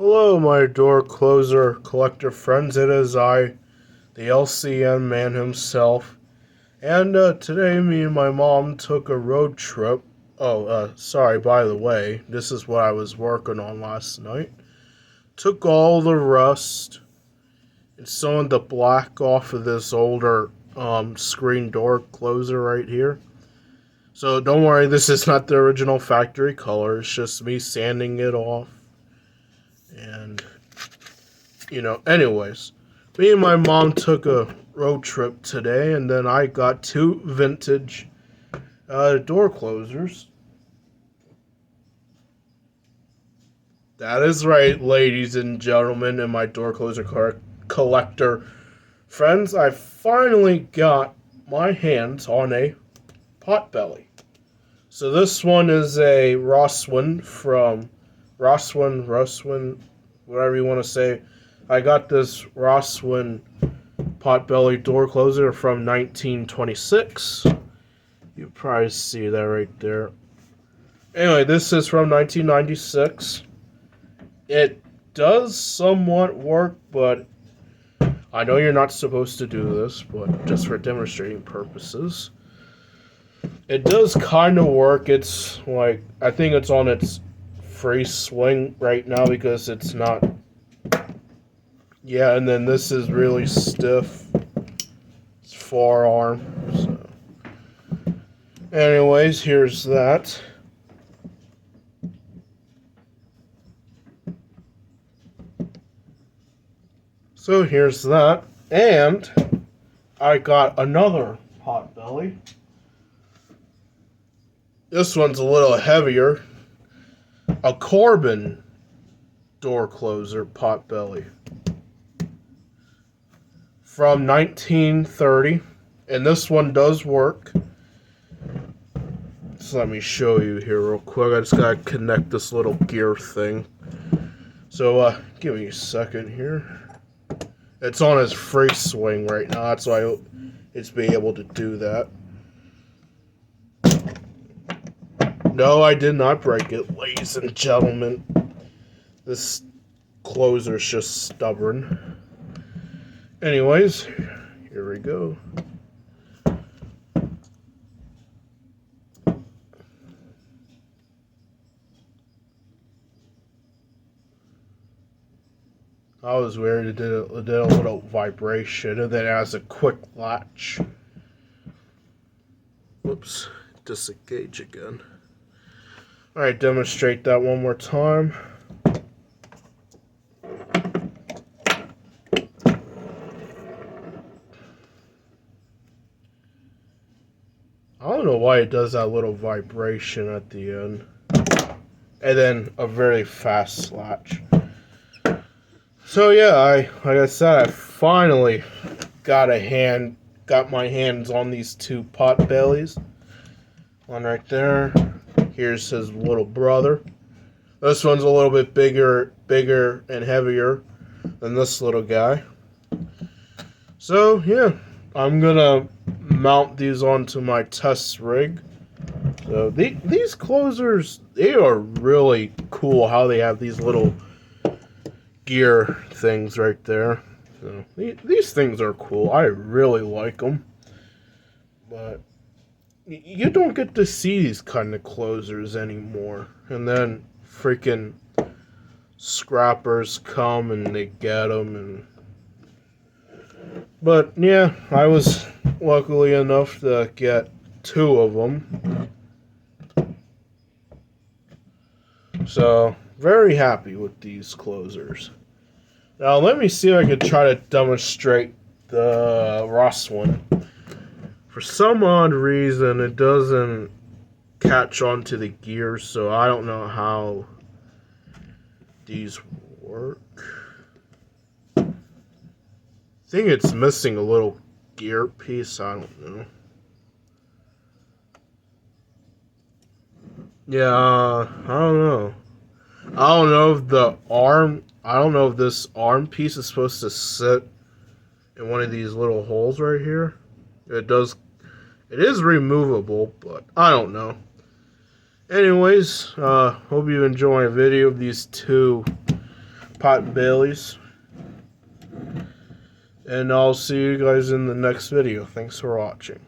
Hello, my door closer collector friends. It is I, the LCN man himself. And today, me and my mom took a road trip. Sorry, by the way, this is what I was working on last night. Took all the rust and some of the black off of this older screen door closer right here. So don't worry, this is not the original factory color. It's just me sanding it off. And anyways, me and my mom took a road trip today, and then I got two vintage door closers. That is right, ladies and gentlemen, and my door closer collector friends. I finally got my hands on a potbelly. So this one is a Rosswin from Rosswin, whatever you want to say. I got this Rosswin potbelly door closer from 1926. You probably see that right there. Anyway, this is from 1996. It does somewhat work, but I know you're not supposed to do this, but just for demonstrating purposes. It does kind of work. It's like, I think it's on its free swing right now because it's not. Yeah, and then this is really stiff. It's forearm. So. Anyways, here's that. So here's that. And I got another potbelly. This one's a little heavier. A Corbin door closer potbelly from 1930, and this one does work. So let me show you here real quick. I just gotta connect this little gear thing. So give me a second here. It's on its free swing right now. That's why it's be able to do that. No, I did not break it, ladies and gentlemen. This closer's just stubborn. Anyways, here we go. I was weird. It did a little vibration, and then it has a quick latch. Whoops, disengage again. Alright, demonstrate that one more time. I don't know why it does that little vibration at the end. And then a very fast latch. So yeah, like I said, I finally got my hands on these two potbellies. One right there. Here's his little brother. This one's a little bit bigger and heavier than this little guy. So yeah, I'm gonna mount these onto my test rig. So these closers, they are really cool how they have these little gear things right there. So these things are cool. I really like them. But you don't get to see these kind of closers anymore. And then freaking scrappers come and they get them. But yeah, I was luckily enough to get two of them. So very happy with these closers. Now let me see if I can try to demonstrate the Ross one. For some odd reason, it doesn't catch onto the gears, so I don't know how these work. I think it's missing a little gear piece. I don't know. Yeah, I don't know. I don't know if this arm piece is supposed to sit in one of these little holes right here. It is removable, but I don't know. Anyways, hope you enjoy a video of these two pot and Baileys. And I'll see you guys in the next video. Thanks for watching.